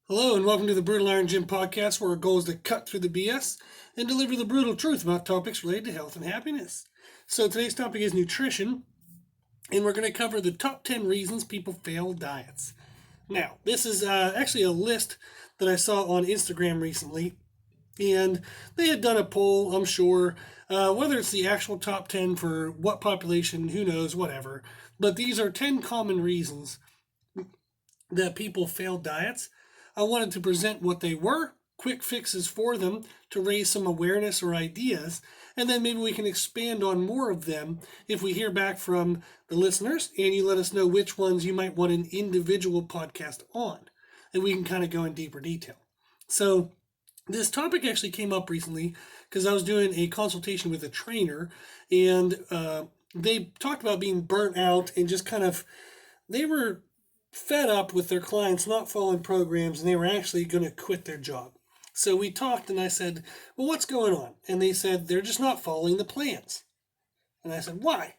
Hello and welcome to the Brutal Iron Gym podcast, where our goal is to cut through the BS and deliver the brutal truth about topics related to health and happiness. So today's topic is nutrition, and we're going to cover the top 10 reasons people fail diets. Now, this is actually a list that I saw on Instagram recently, and they had done a poll, I'm sure, whether it's the actual top 10 for what population, who knows, whatever. But these are 10 common reasons that people fail diets. I wanted to present what they were, quick fixes for them to raise some awareness or ideas, and then maybe we can expand on more of them if we hear back from the listeners and you let us know which ones you might want an individual podcast on, and we can kind of go in deeper detail. So this topic actually came up recently because I was doing a consultation with a trainer, and they talked about being burnt out and just kind of, they were fed up with their clients not following programs, and they were actually going to quit their job. So we talked, and I said, well, what's going on? And they said, they're just not following the plans. And I said, why?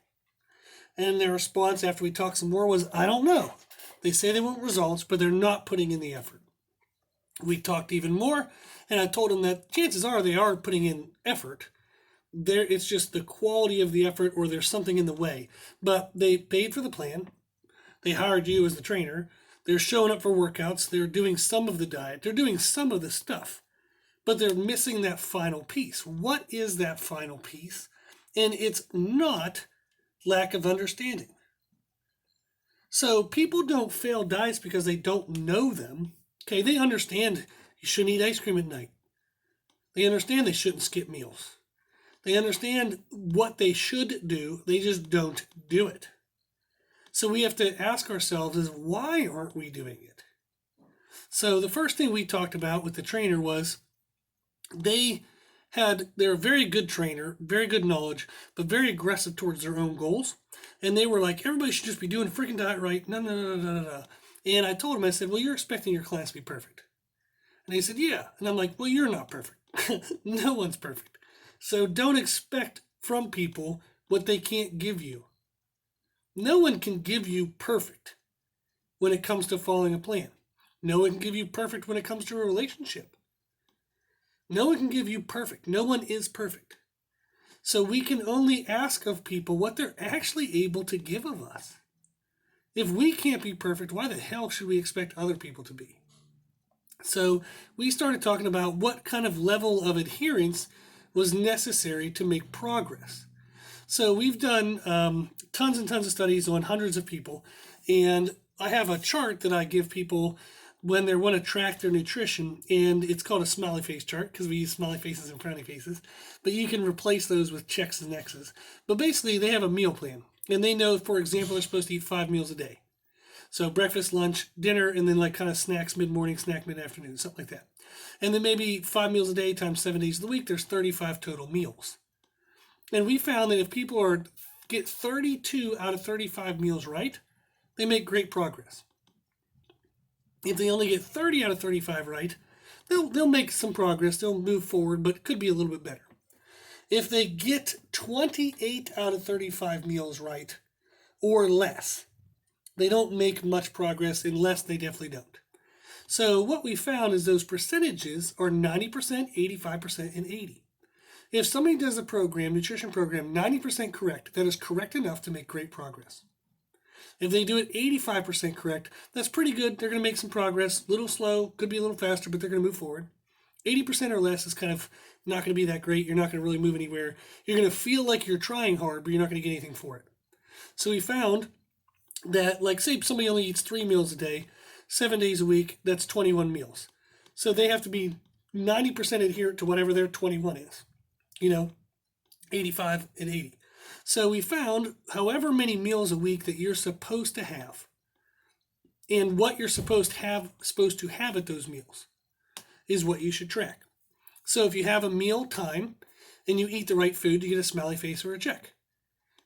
And their response after we talked some more was, I don't know. They say they want results, but they're not putting in the effort. We talked even more, and I told them that chances are they are putting in effort. It's just the quality of the effort, or there's something in the way. But they paid for the plan. They hired you as the trainer. They're showing up for workouts. They're doing some of the diet. They're doing some of the stuff. But they're missing that final piece. What is that final piece? And it's not lack of understanding. So people don't fail diets because they don't know them. Okay, they understand you shouldn't eat ice cream at night. They understand they shouldn't skip meals. They understand what they should do. They just don't do it. So we have to ask ourselves is, why aren't we doing it? So the first thing we talked about with the trainer was they're a very good trainer, very good knowledge, but very aggressive towards their own goals. And they were like, everybody should just be doing a freaking diet right. No. And I told them, I said, well, you're expecting your class to be perfect. And they said, yeah. And I'm like, well, you're not perfect. No one's perfect. So don't expect from people what they can't give you. No one can give you perfect when it comes to following a plan. No one can give you perfect when it comes to a relationship. No one can give you perfect. No one is perfect. So we can only ask of people what they're actually able to give of us. If we can't be perfect, why the hell should we expect other people to be? So we started talking about what kind of level of adherence was necessary to make progress. So we've done tons and tons of studies on hundreds of people, and I have a chart that I give people when they want to track their nutrition, and it's called a smiley face chart because we use smiley faces and frowny faces, but you can replace those with checks and X's. But basically, they have a meal plan, and they know, for example, they're supposed to eat 5 meals a day. So breakfast, lunch, dinner, and then like kind of snacks mid-morning, snack mid-afternoon, something like that. And then maybe 5 meals a day times 7 days of the week, there's 35 total meals. And we found that if people get 32 out of 35 meals right, they make great progress. If they only get 30 out of 35 right, they'll make some progress, they'll move forward, but it could be a little bit better. If they get 28 out of 35 meals right or less, they don't make much progress, unless they definitely don't. So what we found is those percentages are 90%, 85%, and 80%. If somebody does a nutrition program, 90% correct, that is correct enough to make great progress. If they do it 85% correct, that's pretty good. They're going to make some progress, a little slow, could be a little faster, but they're going to move forward. 80% or less is kind of not going to be that great. You're not going to really move anywhere. You're going to feel like you're trying hard, but you're not going to get anything for it. So we found that, like, say somebody only eats 3 meals a day, 7 days a week, that's 21 meals. So they have to be 90% adherent to whatever their 21 is. 85 and 80. So we found however many meals a week that you're supposed to have, and what you're supposed to have at those meals is what you should track. So if you have a meal time and you eat the right food, you get a smiley face or a check.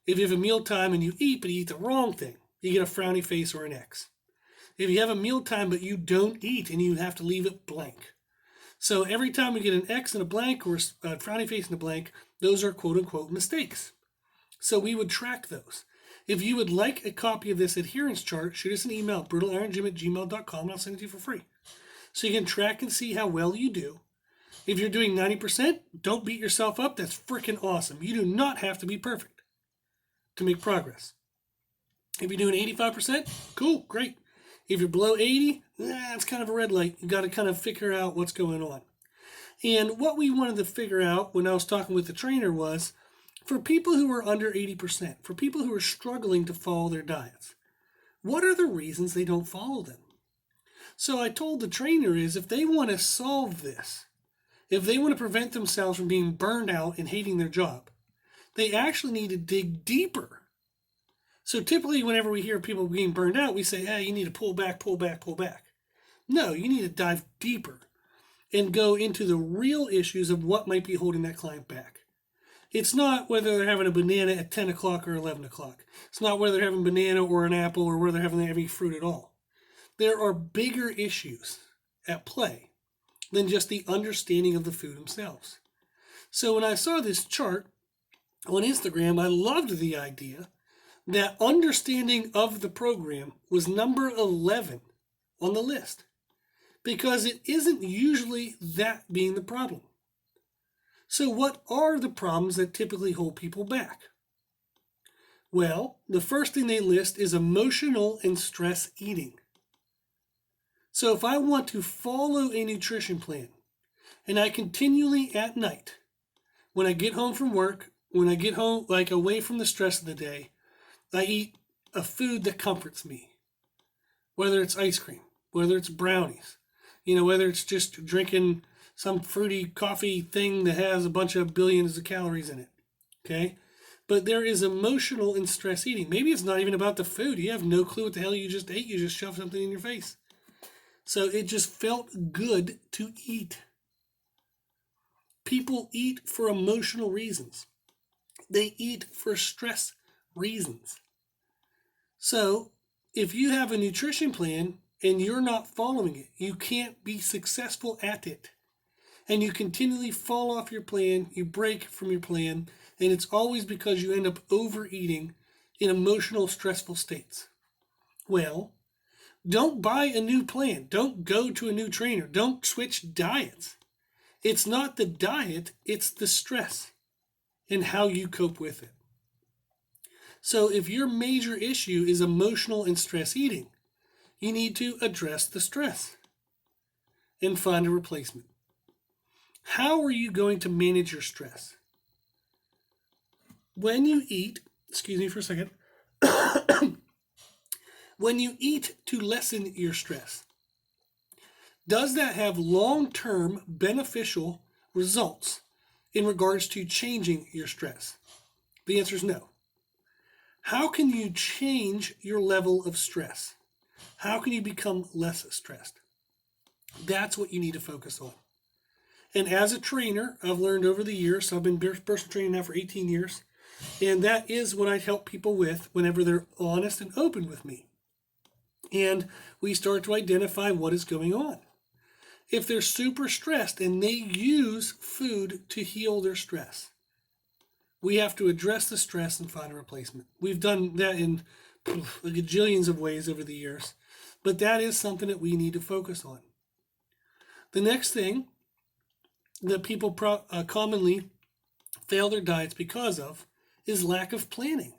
If you have a meal time and you eat, but you eat the wrong thing, you get a frowny face or an X. If you have a meal time but you don't eat and you have to leave it blank. So every time we get an X and a blank, or a frowny face and a blank, those are quote-unquote mistakes. So we would track those. If you would like a copy of this adherence chart, shoot us an email, brutaliron@gmail.com, and I'll send it to you for free. so you can track and see how well you do. If you're doing 90%, don't beat yourself up. That's freaking awesome. You do not have to be perfect to make progress. If you're doing 85%, cool, great. If you're below 80, it's kind of a red light. You got to kind of figure out what's going on. And what we wanted to figure out when I was talking with the trainer was, for people who are under 80%, for people who are struggling to follow their diets, what are the reasons they don't follow them? So I told the trainer is if they want to solve this, if they want to prevent themselves from being burned out and hating their job, they actually need to dig deeper. So typically whenever we hear people being burned out, we say, hey, you need to pull back, pull back, pull back. No, you need to dive deeper and go into the real issues of what might be holding that client back. It's not whether they're having a banana at 10 o'clock or 11 o'clock. It's not whether they're having a banana or an apple or whether they're having any fruit at all. There are bigger issues at play than just the understanding of the food themselves. So when I saw this chart on Instagram, I loved the idea that understanding of the program was number 11 on the list, because it isn't usually that being the problem. So what are the problems that typically hold people back? Well, the first thing they list is emotional and stress eating. So if I want to follow a nutrition plan and I continually at night, when I get home from work, when I get home, like away from the stress of the day, I eat a food that comforts me, whether it's ice cream, whether it's brownies, whether it's just drinking some fruity coffee thing that has a bunch of billions of calories in it, okay? But there is emotional and stress eating. Maybe it's not even about the food. You have no clue what the hell you just ate. You just shoved something in your face. So it just felt good to eat. People eat for emotional reasons. They eat for stress reasons. So if you have a nutrition plan and you're not following it, you can't be successful at it. And you continually fall off your plan, you break from your plan, and it's always because you end up overeating in emotional, stressful states. Well, don't buy a new plan. Don't go to a new trainer. Don't switch diets. It's not the diet, it's the stress and how you cope with it. So if your major issue is emotional and stress eating, you need to address the stress and find a replacement. How are you going to manage your stress? When you eat, excuse me for a second, when you eat to lessen your stress, does that have long-term beneficial results in regards to changing your stress? The answer is no. How can you change your level of stress? How can you become less stressed? That's what you need to focus on. And as a trainer, I've learned over the years, so I've been personal training now for 18 years, and that is what I help people with whenever they're honest and open with me. And we start to identify what is going on. If they're super stressed and they use food to heal their stress, we have to address the stress and find a replacement. We've done that in a gajillions of ways over the years, but that is something that we need to focus on. The next thing that people commonly fail their diets because of is lack of planning.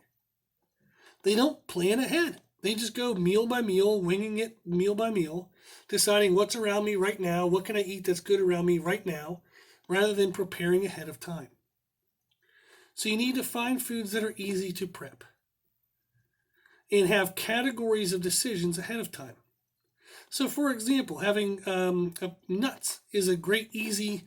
They don't plan ahead. They just go meal by meal, winging it meal by meal, deciding what's around me right now, what can I eat that's good around me right now, rather than preparing ahead of time. So you need to find foods that are easy to prep and have categories of decisions ahead of time. So for example, having nuts is a great, easy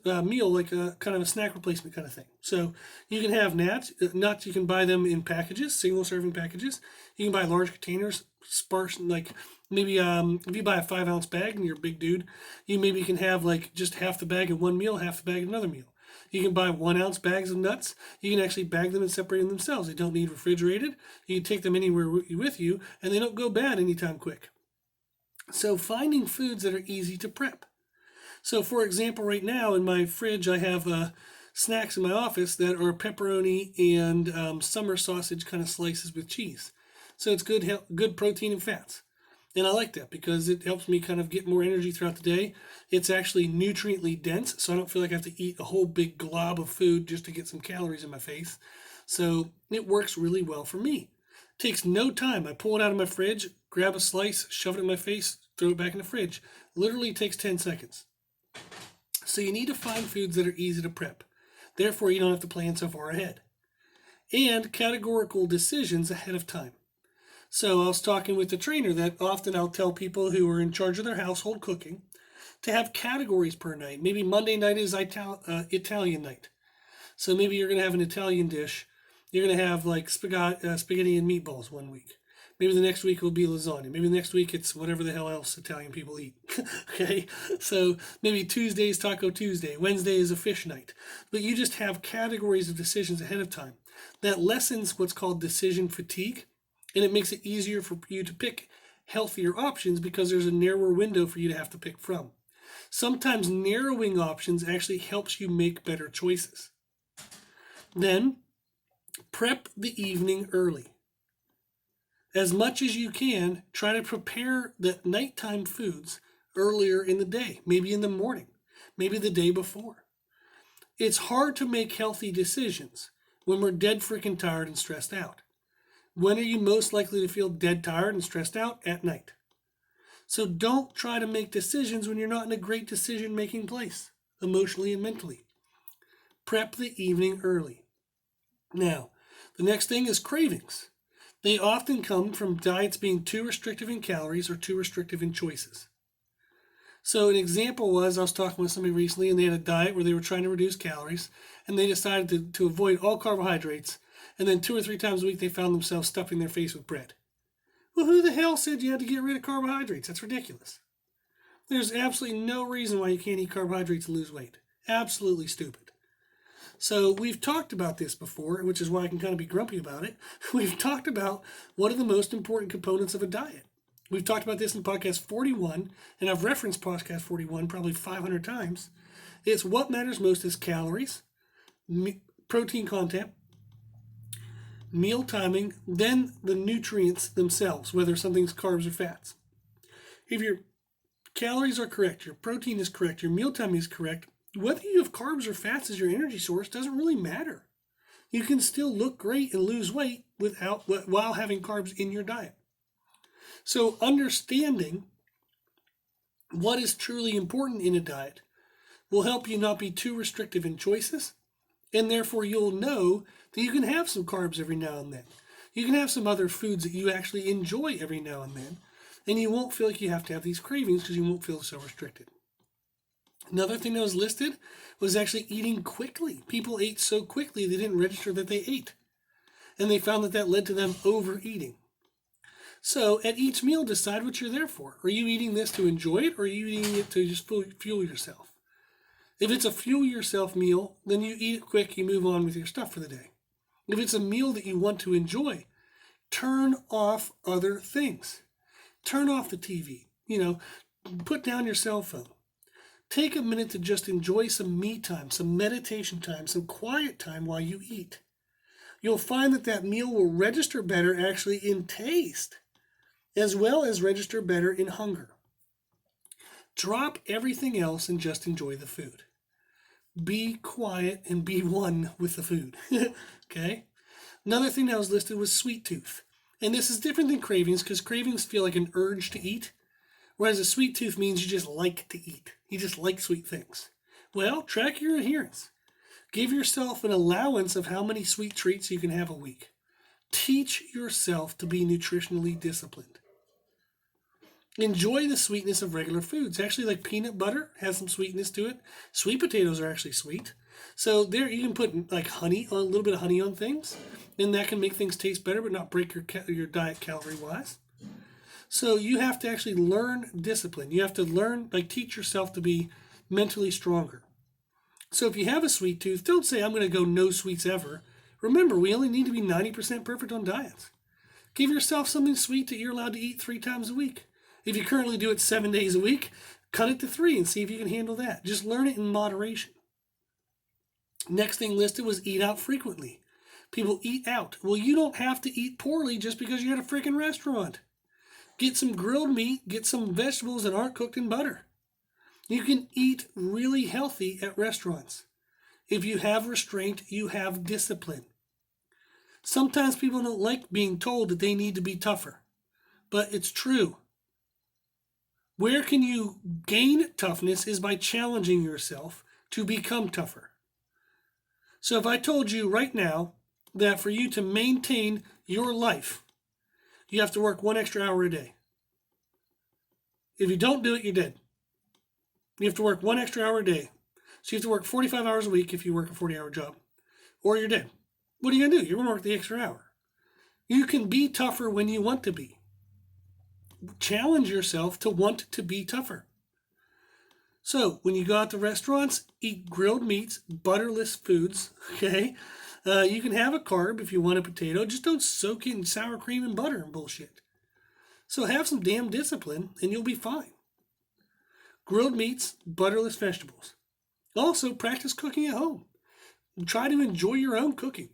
meal, like a kind of a snack replacement kind of thing. So you can have nuts. You can buy them in packages, single serving packages. You can buy large containers, sparse, like maybe if you buy a 5-ounce bag and you're a big dude, you maybe can have like just half the bag in one meal, half the bag in another meal. You can buy 1-ounce bags of nuts. You can actually bag them and separate them themselves. They don't need refrigerated. You can take them anywhere with you, and they don't go bad anytime quick. So finding foods that are easy to prep. So for example, right now in my fridge, I have snacks in my office that are pepperoni and summer sausage kind of slices with cheese. So it's good protein and fats. And I like that because it helps me kind of get more energy throughout the day. It's actually nutriently dense, so I don't feel like I have to eat a whole big glob of food just to get some calories in my face. So it works really well for me. It takes no time. I pull it out of my fridge, grab a slice, shove it in my face, throw it back in the fridge. Literally takes 10 seconds. So you need to find foods that are easy to prep. Therefore, you don't have to plan so far ahead. And categorical decisions ahead of time. So I was talking with the trainer that often I'll tell people who are in charge of their household cooking to have categories per night. Maybe Monday night is Italian night. So maybe you're going to have an Italian dish. You're going to have like spaghetti and meatballs one week. Maybe the next week will be lasagna. Maybe the next week it's whatever the hell else Italian people eat. Okay? So maybe Tuesday is Taco Tuesday. Wednesday is a fish night. But you just have categories of decisions ahead of time. That lessens what's called decision fatigue, and it makes it easier for you to pick healthier options because there's a narrower window for you to have to pick from. Sometimes narrowing options actually helps you make better choices. Then, prep the evening early. As much as you can, try to prepare the nighttime foods earlier in the day, maybe in the morning, maybe the day before. It's hard to make healthy decisions when we're dead freaking tired and stressed out. When are you most likely to feel dead tired and stressed out? At night. So don't try to make decisions when you're not in a great decision-making place, emotionally and mentally. Prep the evening early. Now, the next thing is cravings. They often come from diets being too restrictive in calories or too restrictive in choices. So an example was, I was talking with somebody recently and they had a diet where they were trying to reduce calories and they decided to avoid all carbohydrates, and then 2 or 3 times a week they found themselves stuffing their face with bread. Well, who the hell said you had to get rid of carbohydrates? That's ridiculous. There's absolutely no reason why you can't eat carbohydrates and lose weight. Absolutely stupid. So we've talked about this before, which is why I can kind of be grumpy about it. We've talked about what are the most important components of a diet. We've talked about this in podcast 41, and I've referenced podcast 41 probably 500 times. It's what matters most is calories, protein content, meal timing, then the nutrients themselves, whether something's carbs or fats. If your calories are correct, your protein is correct, your meal timing is correct, whether you have carbs or fats as your energy source doesn't really matter. You can still look great and lose weight while having carbs in your diet. So understanding what is truly important in a diet will help you not be too restrictive in choices, and therefore you'll know that you can have some carbs every now and then. You can have some other foods that you actually enjoy every now and then, and you won't feel like you have to have these cravings because you won't feel so restricted. Another thing that was listed was actually eating quickly. People ate so quickly they didn't register that they ate. And they found that led to them overeating. So at each meal, decide what you're there for. Are you eating this to enjoy it, or are you eating it to just fuel yourself? If it's a fuel yourself meal, then you eat it quick, you move on with your stuff for the day. If it's a meal that you want to enjoy, turn off other things. Turn off the TV. Put down your cell phone. Take a minute to just enjoy some me time, some meditation time, some quiet time while you eat. You'll find that meal will register better actually in taste, as well as register better in hunger. Drop everything else and just enjoy the food. Be quiet and be one with the food. Okay? Another thing that was listed was sweet tooth. And this is different than cravings because cravings feel like an urge to eat, whereas a sweet tooth means you just like to eat. You just like sweet things. Well, track your adherence. Give yourself an allowance of how many sweet treats you can have a week. Teach yourself to be nutritionally disciplined. Enjoy the sweetness of regular foods. Actually, like peanut butter has some sweetness to it. Sweet potatoes are actually sweet. So there you can put like honey, a little bit of honey on things, and that can make things taste better but not break your diet calorie-wise. So you have to actually learn discipline. You have to teach yourself to be mentally stronger. So if you have a sweet tooth, don't say, I'm going to go no sweets ever. Remember, we only need to be 90% perfect on diets. Give yourself something sweet that you're allowed to eat 3 times a week. If you currently do it 7 days a week, cut it to 3 and see if you can handle that. Just learn it in moderation. Next thing listed was eat out frequently. People eat out. Well, you don't have to eat poorly just because you're at a freaking restaurant. Get some grilled meat, get some vegetables that aren't cooked in butter. You can eat really healthy at restaurants. If you have restraint, you have discipline. Sometimes people don't like being told that they need to be tougher, but it's true. Where can you gain toughness is by challenging yourself to become tougher. So if I told you right now that for you to maintain your life, you have to work 1 extra hour a day. If you don't do it, you're dead. You have to work 1 extra hour a day. So you have to work 45 hours a week if you work a 40-hour job, or you're dead. What are you going to do? You're going to work the extra hour. You can be tougher when you want to be. Challenge yourself to want to be tougher. So when you go out to restaurants, eat grilled meats, butterless foods, okay? You can have a carb if you want a potato. Just don't soak it in sour cream and butter and bullshit. So have some damn discipline and you'll be fine. Grilled meats, butterless vegetables. Also, practice cooking at home. Try to enjoy your own cooking.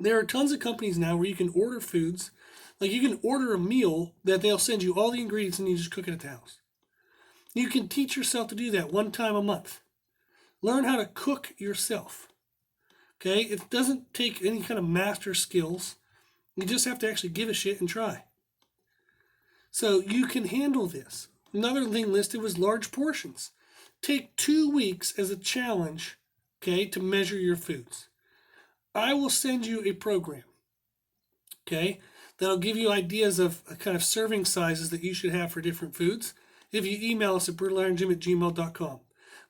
There are tons of companies now where you can order foods. Like you can order a meal that they'll send you all the ingredients and you just cook it at the house. You can teach yourself to do that 1 time a month. Learn how to cook yourself. Okay? It doesn't take any kind of master skills. You just have to actually give a shit and try. So you can handle this. Another thing listed was large portions. Take 2 weeks as a challenge, okay, to measure your foods. I will send you a program, okay, that'll give you ideas of kind of serving sizes that you should have for different foods. If you email us at brutalirongym@gmail.com.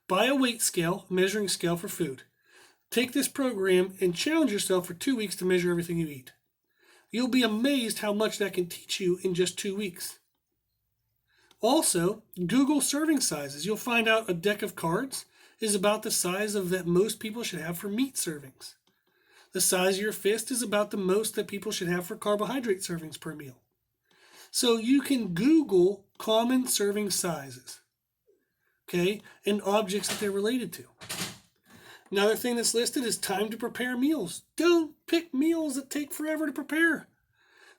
Buy a weight scale, measuring scale for food. Take this program and challenge yourself for 2 weeks to measure everything you eat. You'll be amazed how much that can teach you in just 2 weeks. Also, Google serving sizes. You'll find out a deck of cards is about the size of that most people should have for meat servings. The size of your fist is about the most that people should have for carbohydrate servings per meal. So you can Google common serving sizes, okay, and objects that they're related to. Another thing that's listed is time to prepare meals. Don't pick meals that take forever to prepare.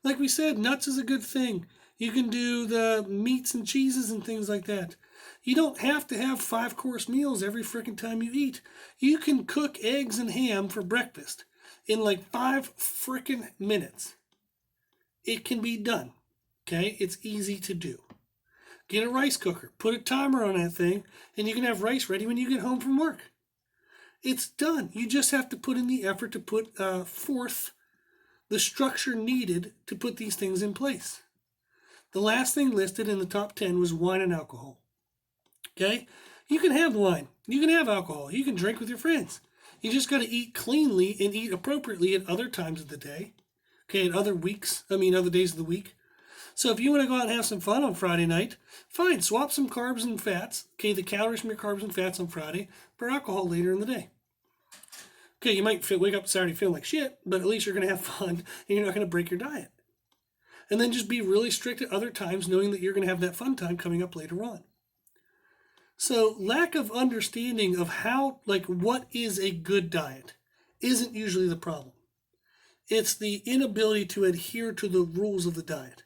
Like we said, nuts is a good thing. You can do the meats and cheeses and things like that. You don't have to have 5-course meals every freaking time you eat. You can cook eggs and ham for breakfast in like 5 freaking minutes. It can be done. Okay? It's easy to do. Get a rice cooker. Put a timer on that thing, and you can have rice ready when you get home from work. It's done. You just have to put in the effort to put forth the structure needed to put these things in place. The last thing listed in the top 10 was wine and alcohol. Okay? You can have wine. You can have alcohol. You can drink with your friends. You just got to eat cleanly and eat appropriately at other times of the day. Okay, at other days of the week. So if you want to go out and have some fun on Friday night, fine, swap some carbs and fats. Okay, the calories from your carbs and fats on Friday for alcohol later in the day. Okay, you might wake up Saturday feeling like shit, but at least you're going to have fun and you're not going to break your diet. And then just be really strict at other times, knowing that you're going to have that fun time coming up later on. So lack of understanding of what is a good diet isn't usually the problem. It's the inability to adhere to the rules of the diet.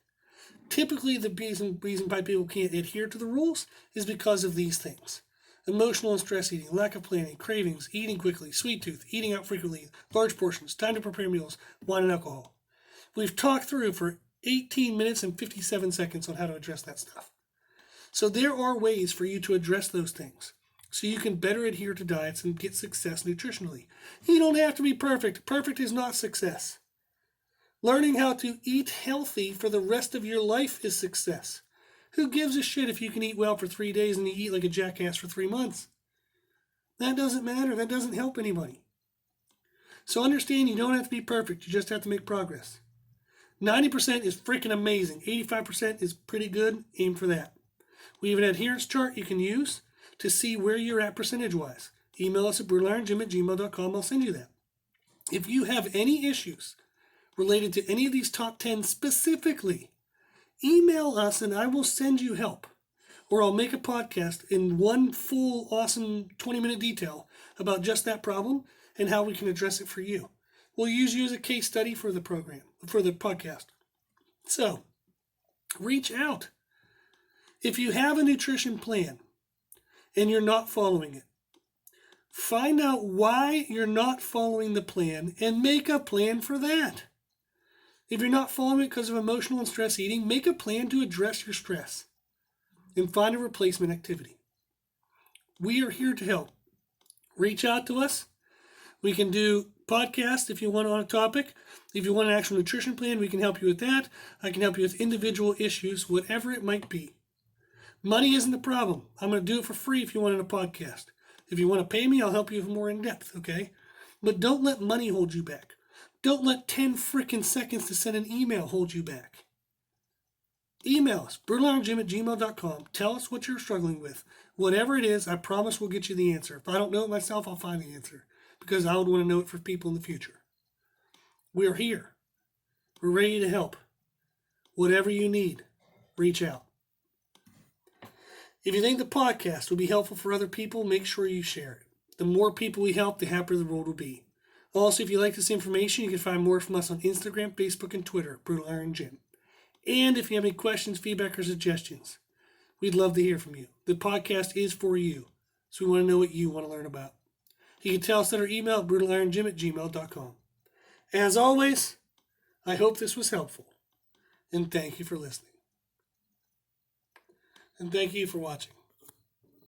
Typically, the reason why people can't adhere to the rules is because of these things. Emotional and stress eating, lack of planning, cravings, eating quickly, sweet tooth, eating out frequently, large portions, time to prepare meals, wine and alcohol. We've talked through for 18 minutes and 57 seconds on how to address that stuff. So there are ways for you to address those things so you can better adhere to diets and get success nutritionally. You don't have to be perfect. Perfect is not success. Learning how to eat healthy for the rest of your life is success. Who gives a shit if you can eat well for 3 days and you eat like a jackass for 3 months? That doesn't matter. That doesn't help anybody. So understand you don't have to be perfect. You just have to make progress. 90% is freaking amazing. 85% is pretty good. Aim for that. We have an adherence chart you can use to see where you're at percentage-wise. Email us at brutalirongym@gmail.com. I'll send you that. If you have any issues related to any of these top 10 specifically, email us and I will send you help. Or I'll make a podcast in one full, awesome 20-minute detail about just that problem and how we can address it for you. We'll use you as a case study for the program, for the podcast. So, Reach out. If you have a nutrition plan and you're not following it, find out why you're not following the plan and make a plan for that. If you're not following it because of emotional and stress eating, make a plan to address your stress and find a replacement activity. We are here to help. Reach out to us. We can do podcasts if you want on a topic. If you want an actual nutrition plan, we can help you with that. I can help you with individual issues, whatever it might be. Money isn't the problem. I'm going to do it for free if you want in a podcast. If you want to pay me, I'll help you more in depth, okay? But don't let money hold you back. Don't let 10 freaking seconds to send an email hold you back. Email us, brutalironjim@gmail.com. Tell us what you're struggling with. Whatever it is, I promise we'll get you the answer. If I don't know it myself, I'll find the answer, because I would want to know it for people in the future. We're here. We're ready to help. Whatever you need, reach out. If you think the podcast will be helpful for other people, make sure you share it. The more people we help, the happier the world will be. Also, if you like this information, you can find more from us on Instagram, Facebook, and Twitter at Brutal Iron Gym. And if you have any questions, feedback, or suggestions, we'd love to hear from you. The podcast is for you, so we want to know what you want to learn about. You can tell us at our email at brutalironjim@gmail.com. As always, I hope this was helpful, and thank you for listening. And thank you for watching.